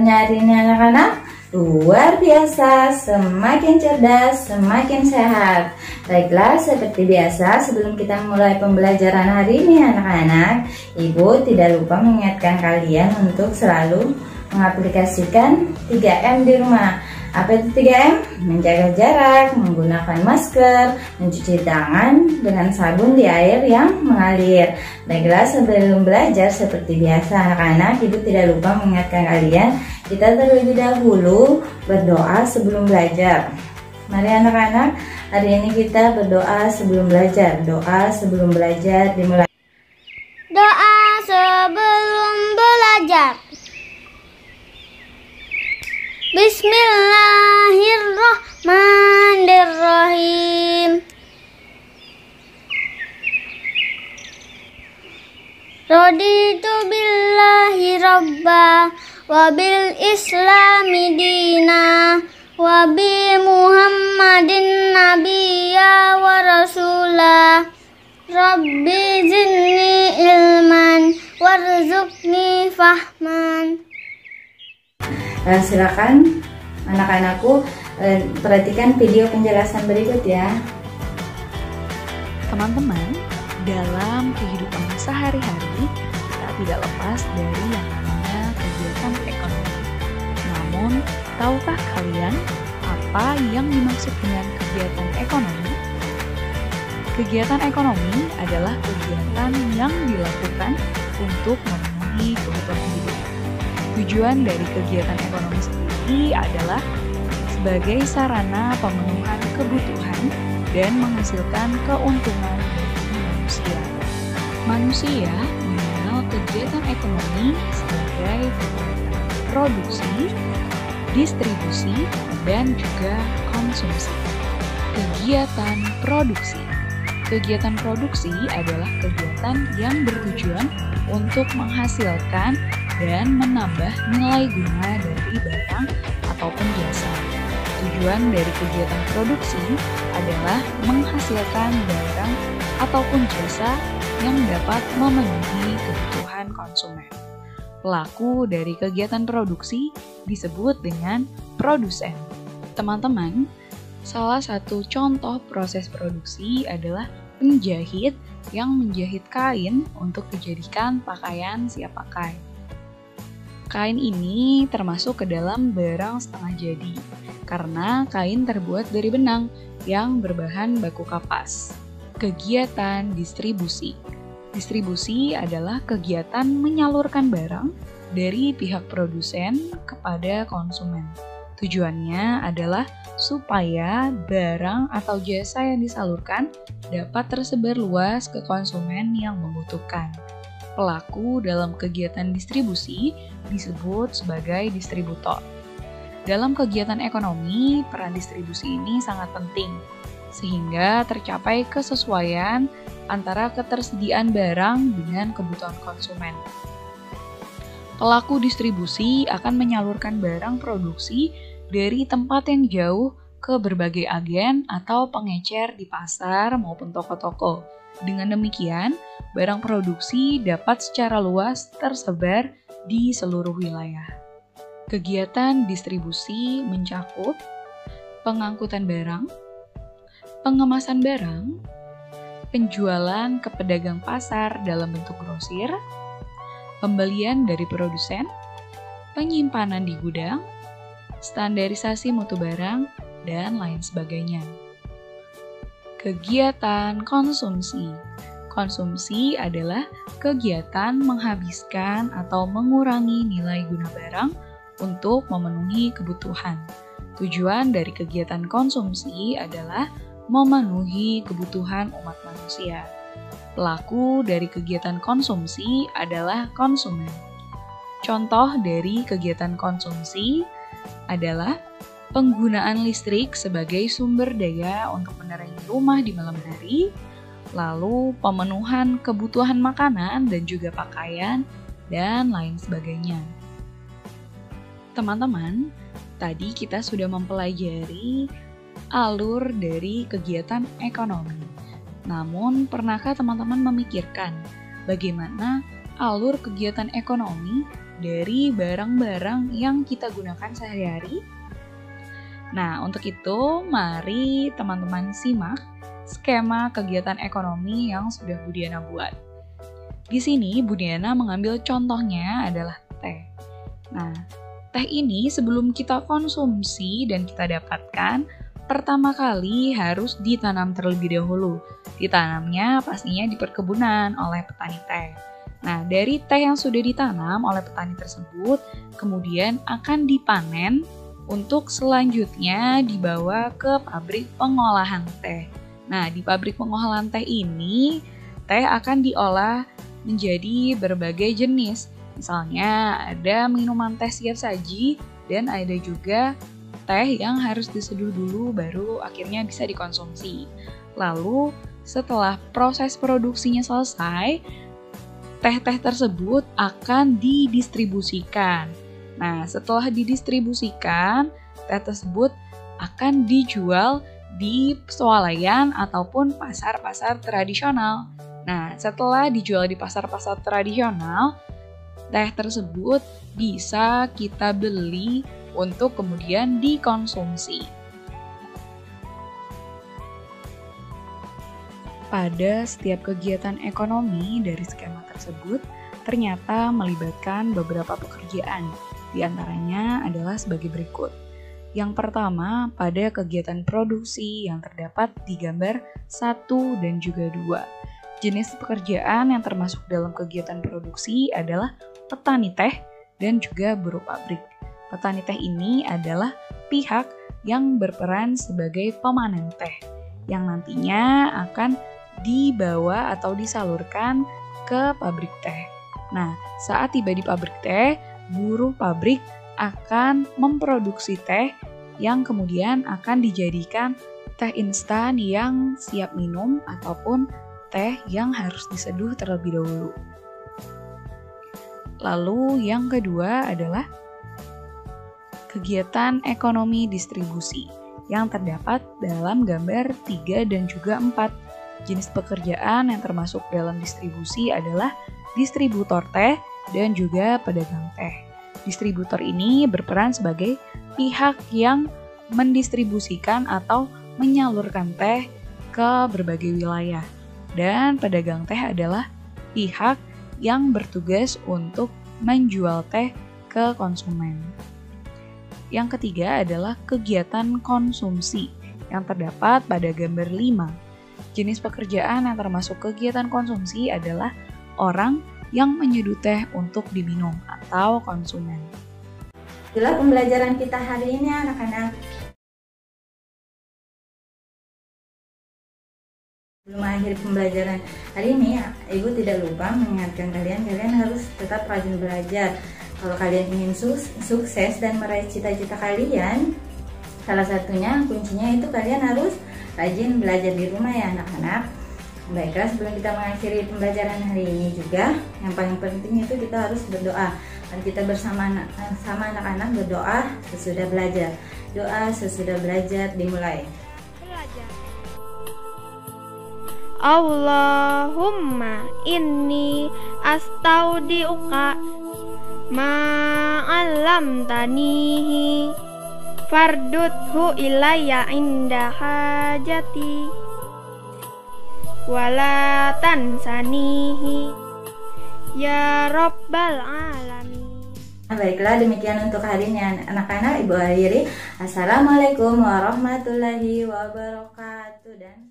kabarnya hari ini anak-anak? Luar biasa, semakin cerdas, semakin sehat. Baiklah, seperti biasa sebelum kita mulai pembelajaran hari ini anak-anak, Ibu tidak lupa mengingatkan kalian untuk selalu mengaplikasikan 3M di rumah. Apa itu 3M? Menjaga jarak, menggunakan masker, mencuci tangan dengan sabun di air yang mengalir. Baiklah, sebelum belajar seperti biasa anak-anak, Ibu tidak lupa mengingatkan kalian, kita terlebih dahulu berdoa sebelum belajar. Mari anak-anak, hari ini kita berdoa sebelum belajar. Doa sebelum belajar dimulai. Doa sebelum belajar. Bismillahirrahmanirrahim. Raditu billahi rabba wa bil islami dina wa bi muhammadin nabiyya wa rasulah. Rabbi zidni ilman warzuqni fahman. Silakan anak-anakku perhatikan video penjelasan berikut ya. Teman-teman, dalam kehidupan sehari-hari kita tidak lepas dari yang namanya kegiatan ekonomi. Namun, tahukah kalian apa yang dimaksud dengan kegiatan ekonomi? Kegiatan ekonomi adalah kegiatan yang dilakukan untuk memenuhi kebutuhan hidup. Tujuan dari kegiatan ekonomi sendiri adalah sebagai sarana pemenuhan kebutuhan dan menghasilkan keuntungan bagi manusia. Manusia mengenal kegiatan ekonomi sebagai kegiatan produksi, distribusi, dan juga konsumsi. Kegiatan produksi. Kegiatan produksi adalah kegiatan yang bertujuan untuk menghasilkan dan menambah nilai guna dari barang ataupun jasa. Tujuan dari kegiatan produksi adalah menghasilkan barang ataupun jasa yang dapat memenuhi kebutuhan konsumen. Pelaku dari kegiatan produksi disebut dengan produsen. Teman-teman, salah satu contoh proses produksi adalah penjahit yang menjahit kain untuk dijadikan pakaian siap pakai. Kain ini termasuk ke dalam barang setengah jadi, karena kain terbuat dari benang yang berbahan baku kapas. Kegiatan distribusi. Distribusi adalah kegiatan menyalurkan barang dari pihak produsen kepada konsumen. Tujuannya adalah supaya barang atau jasa yang disalurkan dapat tersebar luas ke konsumen yang membutuhkan. Pelaku dalam kegiatan distribusi disebut sebagai distributor. Dalam kegiatan ekonomi, peran distribusi ini sangat penting, sehingga tercapai kesesuaian antara ketersediaan barang dengan kebutuhan konsumen. Pelaku distribusi akan menyalurkan barang produksi dari tempat yang jauh ke berbagai agen atau pengecer di pasar maupun toko-toko. Dengan demikian, barang produksi dapat secara luas tersebar di seluruh wilayah. Kegiatan distribusi mencakup pengangkutan barang, pengemasan barang, penjualan ke pedagang pasar dalam bentuk grosir, pembelian dari produsen, penyimpanan di gudang, standarisasi mutu barang, dan lain sebagainya. Kegiatan konsumsi. Konsumsi adalah kegiatan menghabiskan atau mengurangi nilai guna barang untuk memenuhi kebutuhan. Tujuan dari kegiatan konsumsi adalah memenuhi kebutuhan umat manusia. Pelaku dari kegiatan konsumsi adalah konsumen. Contoh dari kegiatan konsumsi adalah penggunaan listrik sebagai sumber daya untuk menerangi rumah di malam hari, lalu pemenuhan kebutuhan makanan dan juga pakaian, dan lain sebagainya. Teman-teman, tadi kita sudah mempelajari alur dari kegiatan ekonomi. Namun, pernahkah teman-teman memikirkan bagaimana alur kegiatan ekonomi dari barang-barang yang kita gunakan sehari-hari? Nah, untuk itu mari teman-teman simak skema kegiatan ekonomi yang sudah Bu Diana buat. Di sini Bu Diana mengambil contohnya adalah teh. Nah, teh ini sebelum kita konsumsi dan kita dapatkan, pertama kali harus ditanam terlebih dahulu. Ditanamnya pastinya di perkebunan oleh petani teh. Nah, dari teh yang sudah ditanam oleh petani tersebut, kemudian akan dipanen untuk selanjutnya dibawa ke pabrik pengolahan teh. Nah, di pabrik pengolahan teh ini, teh akan diolah menjadi berbagai jenis. Misalnya, ada minuman teh siap saji dan ada juga teh yang harus diseduh dulu baru akhirnya bisa dikonsumsi. Lalu, setelah proses produksinya selesai, teh-teh tersebut akan didistribusikan. Nah, setelah didistribusikan, teh tersebut akan dijual di swalayan ataupun pasar-pasar tradisional. Nah, setelah dijual di pasar-pasar tradisional, teh tersebut bisa kita beli untuk kemudian dikonsumsi. Pada setiap kegiatan ekonomi dari skema tersebut, ternyata melibatkan beberapa pekerjaan. Di antaranya adalah sebagai berikut. Yang pertama, pada kegiatan produksi yang terdapat di gambar 1 dan juga 2. Jenis pekerjaan yang termasuk dalam kegiatan produksi adalah petani teh dan juga buruh pabrik. Petani teh ini adalah pihak yang berperan sebagai pemanen teh, yang nantinya akan dibawa atau disalurkan ke pabrik teh. Nah, saat tiba di pabrik teh, buruh pabrik akan memproduksi teh yang kemudian akan dijadikan teh instan yang siap minum ataupun teh yang harus diseduh terlebih dahulu. Lalu yang kedua adalah kegiatan ekonomi distribusi yang terdapat dalam gambar 3 dan juga 4. Jenis pekerjaan yang termasuk dalam distribusi adalah distributor teh dan juga pedagang teh. Distributor ini berperan sebagai pihak yang mendistribusikan atau menyalurkan teh ke berbagai wilayah. Dan pedagang teh adalah pihak yang bertugas untuk menjual teh ke konsumen. Yang ketiga adalah kegiatan konsumsi yang terdapat pada gambar 5. Jenis pekerjaan yang termasuk kegiatan konsumsi adalah orang yang menyeduh teh untuk diminum atau konsumen. Itulah pembelajaran kita hari ini anak-anak. Sebelum akhir pembelajaran hari ini, Ibu tidak lupa mengingatkan kalian harus tetap rajin belajar. Kalau kalian ingin sukses dan meraih cita-cita kalian, salah satunya kuncinya itu kalian harus rajin belajar di rumah ya anak-anak. Baiklah, sebelum kita mengakhiri pembelajaran hari ini juga, yang paling penting itu kita harus berdoa. Dan kita bersama anak-anak berdoa sesudah belajar. Doa sesudah belajar dimulai. Allahumma inni astaudiuka ma'allamtanihi farduthu ilayya inda hajati wala tansanihi ya rabbal alamin. Baiklah, demikian untuk hari ini anak-anak. Ibu akhiri. Assalamualaikum warahmatullahi wabarakatuh dan